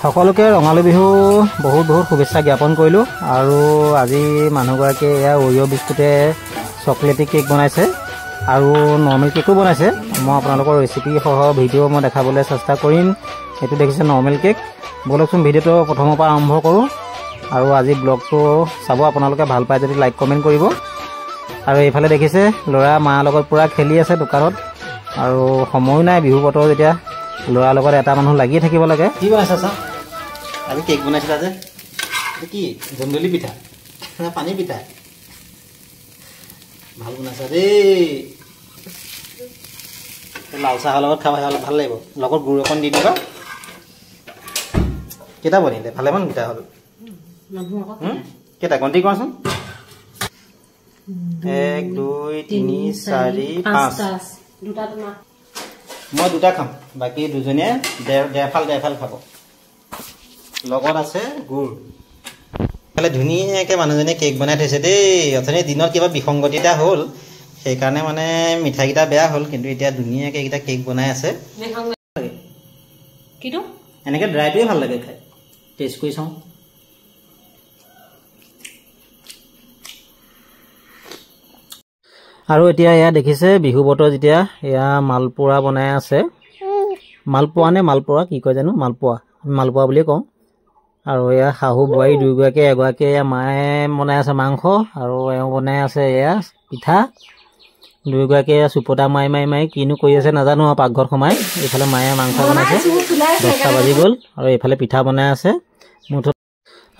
সকলোকে ৰঙালী বিহু বহুত বহুত শুভেচ্ছা জ্ঞাপন কৰিলোঁ। আৰু আজি মানুহগৰাকীয়ে এয়া অৰিঅ' বিস্কুটে চকলেটি কেক বনাইছে আৰু নৰ্মেল কেকো বনাইছে। মই আপোনালোকৰ ৰেচিপি সহ ভিডিঅ' মই দেখাবলৈ চেষ্টা কৰিম। এইটো দেখিছে নৰ্মেল কেক। ব'লকচোন ভিডিঅ'টো প্ৰথমৰ পৰা আৰম্ভ কৰোঁ। আৰু আজি ব্লগটো চাব আপোনালোকে, ভাল পায় যদি লাইক কমেণ্ট কৰিব। আৰু এইফালে দেখিছে ল'ৰা মাৰ লগত পূৰা খেলি আছে দোকানত। আৰু সময়ো নাই, বিহু বতৰ যেতিয়া ল'ৰাৰ লগত এটা মানুহ লাগিয়ে থাকিব লাগে। কি বনাইছা চা? আজি কেক বনাইছিলা যে, কি জন্দলি পিঠা নে পানী পিঠা? ভাল বনাইছা দেই। লাল চাহৰ লগত খাব ভাল লাগিব, লগত গুড় অকণ দি দিবা। কেইটা বনিলে? ভালেমান কেইটা হ'ল। কেইটা গন্তি কৰাচোন। 1 2 3 4 5। মই দুটা খাম, বাকী দুজনীয়ে ডেৰফাল খাব। লগত আছে গুড়। ধুনীয়াকৈ মানুহজনীয়ে কেক বনাই থৈছে দেই। অথনি দিনত কিবা বিসংগতি এটা হ'ল, সেইকাৰণে মানে মিঠাইকেইটা বেয়া হ'ল, কিন্তু এতিয়া ধুনীয়াকৈ এইকেইটা কেক বনাই আছে। এনেকৈ ড্ৰাইটোৱে ভাল লাগে খাই। টেষ্ট কৰি চাওঁ। আৰু এতিয়া এয়া দেখিছে বিহু বতৰ যেতিয়া এয়া মালপোৱা বনাই আছে। মালপোৱা নে মালপোৱা কি কয় জানো, মালপোৱা বুলিয়ে কওঁ। আৰু এয়া শাহু বোৱাৰী দুয়োগৰাকীয়ে, এগৰাকীয়ে এয়া মায়ে বনাই আছে মাংস, আৰু এওঁ বনাই আছে এয়া পিঠা। দুয়োগৰাকীয়ে চুপতা মাৰি কিনো কৰি আছে নাজানো আৰু পাকঘৰত সোমাই। এইফালে মায়ে মাংস বনাইছে, 10টা বাজি গ'ল। আৰু এইফালে পিঠা বনাই আছে। মুঠত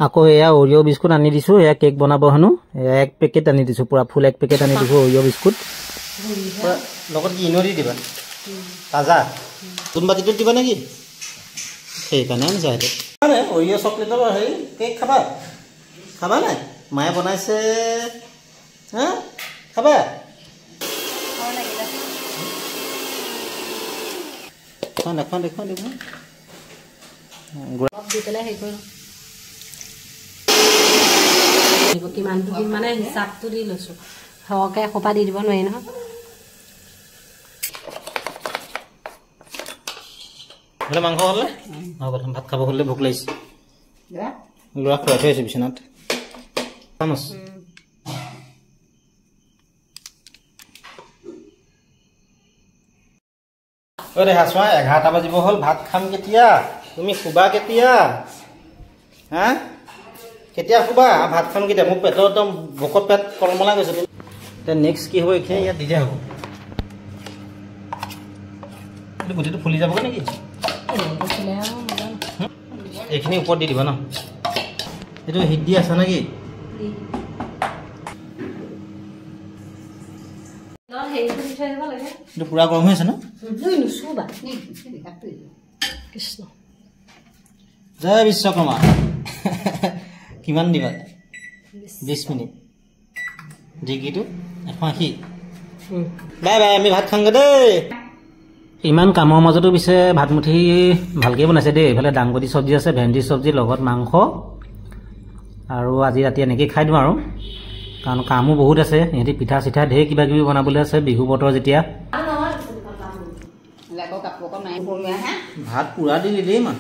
আকৌ এয়া অৰিঅ' বিস্কুট আনি দিছোঁ, এয়া কেক বনাব হেনো। এয়া 1 পেকেট আনি দিছোঁ, পূৰা ফুল 1 পেকেট আনি দিছোঁ অৰিঅ' বিস্কুট। লগত কি ইনো দি দিবা? তাজা নতুন বাতিটোত দিবা নেকি? সেইকাৰণে আনিছা সেইটো। অৰিঅ' চকলেটৰ হেৰি কেক খাবা নাই? মায়ে বনাইছে, হা খাবা? দেখুৱা কিমানটো দিম মানে হিচাপটো দি লৈছোঁ। সৰহকৈ এসোপা দি দিব নোৱাৰি নহয়। মাংস হ'লে ভাত খাব হ'লে ভোক লাগিছে। ল'ৰা খুৱাই থৈ আহিছোঁ বিচনাত। দেখা চোৱা 11টা বাজিব হ'ল। ভাত খাম কেতিয়া? তুমি শুবা কেতিয়া? হা কেতিয়া শুবা? ভাত খাম কেতিয়া? মোৰ পেটৰ একদম ভোকত পেট কলমলাই গৈছে। এতিয়া নেক্সট কি হ'ব? এইখিনি ইয়াত দিলে হ'ব। গোটেইটো ফুলি যাবগৈ নেকি? এইখিনি ওপৰত দি দিবা ন? এইটো হিট দি আছা নেকি? এইটো পুৰা গৰম হৈ আছে ন? জয় বিশ্বকৰ্মা। কিমান দিবা? 20 মিনিট। ডিগ্ৰীটো 180। বাই বাই, আমি ভাত খাওঁগৈ দেই। ইমান কামৰ মাজতো পিছে ভাতমুঠি ভালকৈ বনাইছে দেই। এইফালে দাংবডি চব্জি আছে, ভেন্দি চব্জি, লগত মাংস। আৰু আজি ৰাতি এনেকৈয়ে খাই দিওঁ আৰু, কাৰণ কামো বহুত আছে। সিহঁতি পিঠা চিঠা ঢেৰ কিবা কিবি বনাবলৈ আছে বিহু বতৰ যেতিয়া। ভাত পুৰা দিলি দেই মা।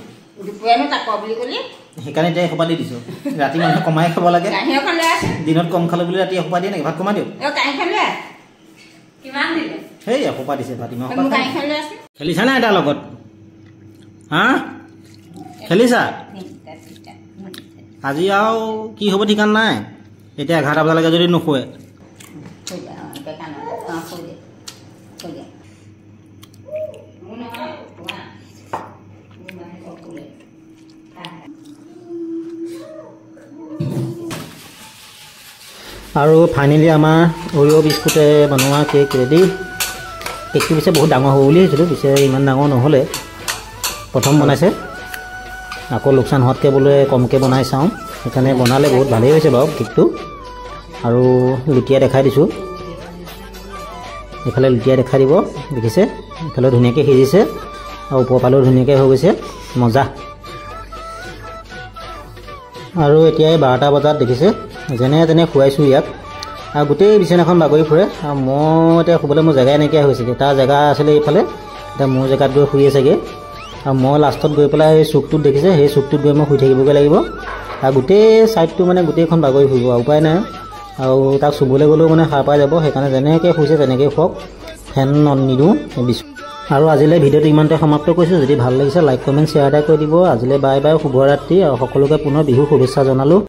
সেইকাৰণে এতিয়া এসোপা দি দিছোঁ। ৰাতি মানুহে কমাই খাব লাগে। দিনত কম খালে বুলি ৰাতি এসোপা দিয়ে নেকি? ভাত কমাই দিওঁ। সেই এসোপা দিছে ভাত। ইমান খেলিছা নাই তাৰ লগত? হা খেলিছা? আজি আৰু কি হ'ব ঠিকান নাই। এতিয়া 11টা বজালৈকে যদি নুশুৱে। আৰু ফাইনেলি আমাৰ অৰিঅ' বিস্কুটে বনোৱা কেক ৰেডি। কেকটো পিছে বহুত ডাঙৰ হ'ব বুলি ভাবিছিলোঁ, পিছে ইমান ডাঙৰ নহ'লে। প্ৰথম বনাইছে, আকৌ লোকচান হোৱাতকৈ বোলে কমকৈ বনাই চাওঁ। সেইকাৰণে বনালে বহুত ভালেই হৈছে বাৰু কেকটো। আৰু লুটিয়াই দেখাই দিছোঁ। এইফালে লুটিয়াই দেখাই দিব, দেখিছে? এইফালে ধুনীয়াকৈ সিজিছে, আৰু ওপৰ ফালেও ধুনীয়াকৈ হৈ গৈছে। মজা। আৰু এতিয়া 12টা বজাত দেখিছে যেনে তেনে খুৱাইছোঁ ইয়াক। আৰু গোটেই বিচনাখন বাগৰি ফুৰে। আৰু মই এতিয়া শুবলৈ মোৰ জেগাই নাইকিয়া হৈছিলে। তাৰ জেগা আছিলে এইফালে, এতিয়া মোৰ জেগাত গৈ শুই আছেগৈ। আৰু মই লাষ্টত গৈ পেলাই সেই চুকটোত দেখিছে সেই চুকটোত গৈ মই শুই থাকিবগৈ লাগিব আৰু গোটেই ছাইডটো মানে গোটেইখন বাগৰি ফুৰিব আৰু উপায় নাই আৰু তাক চুবলৈ গ'লেও মানে সাৰ পাই যাব সেইকাৰণে যেনেকৈ শুইছে তেনেকৈ শুৱক ফেন নিদিওঁ আৰু আজিলৈ ভিডিঅ'টো ইমানতে সমাপ্ত কৰিছোঁ যদি ভাল লাগিছে লাইক কমেণ্ট শ্বেয়াৰ এটা কৰি দিব আজিলৈ বাই বাই শুভৰাত্ৰি আৰু সকলোকে পুনৰ বিহুৰ শুভেচ্ছা জনালোঁ।